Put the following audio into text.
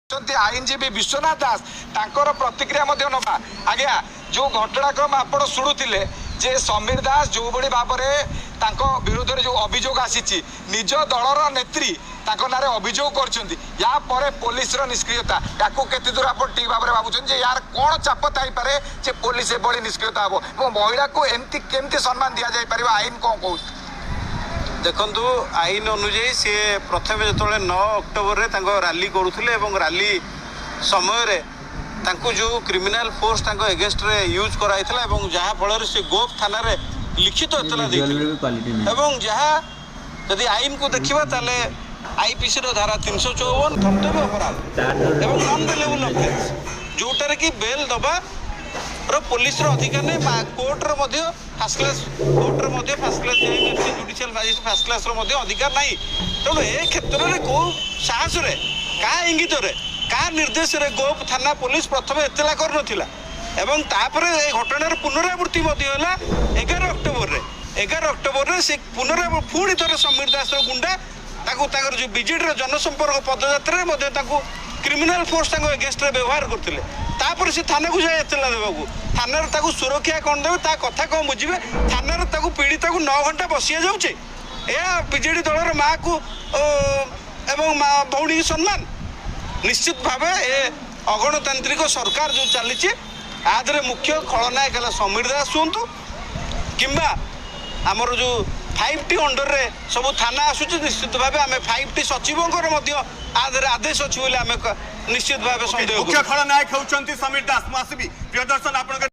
आईनजीवी विश्वनाथ दास तांकर प्रतिक्रिया नवा आज्ञा जो घटनाक्रम आप शुणुले जे समीर दास जो भाई भाव में विरोध में जो अभियोग आसी निज दलर नेत्री ना अभियोग कर पुलिस निष्क्रियता या केते दूर आप ठीक भाव में भावुं यार कौन चाप थाईपे जे पुलिस एभली निष्क्रियता हम महिला को एमती केमती सम्मान दि जापर आईन कौन कह देखु आईन अनुजाई सी प्रथम जो 9 अक्टोबर में रैली करुले रैली समय जो क्रिमिनाल फोर्स एगेस्ट रे यूज कराई जहाँ फल से गोप थाना रे लिखित एतला एवं जहाँ यदि आईन को देखा ताले आईपीसी धारा 354 धर्तव्य अपराध एवं नॉन बेलेबल ऑफेंस जोटार कि बेल दबा पुलिस अधिकार नहीं कोर्टर फास्ट क्लास कोर्टर first class judicial magistrate first class अधिकार नहीं तेणु ए क्षेत्र में कौ साहस क्या इंगित क्या निर्देश गोप थाना पुलिस प्रथम एतला कर घटनार पुनरावृत्ति 11 अक्टोबर से पुणी थे समीर दास गुंडा जो बीजेडी जनसंपर्क पदयात्रा क्रिमिनाल फोर्स एगेस्ट व्यवहार करते से थाना को जाए एतला देवाक थाना सुरक्षा कौन देवे ता कथा कौन बुझे थाना पीड़ित को 9 घंटा बसी जाऊे या बीजेडी दलर माँ को एवं माँ भौणी की सम्मान निश्चित भाव ए अगणतांत्रिक सरकार जो चली आधे मुख्य खलनायक है समीर दास हूँ किंबा आमर जो 5T अंडर रे सब थाना आसूँ निश्चित भाव आम 5T सचिवर आदेश अच्छी आम निश्चित भाव मुख्य खलनायक होती समीर दास। प्रियदर्शन आप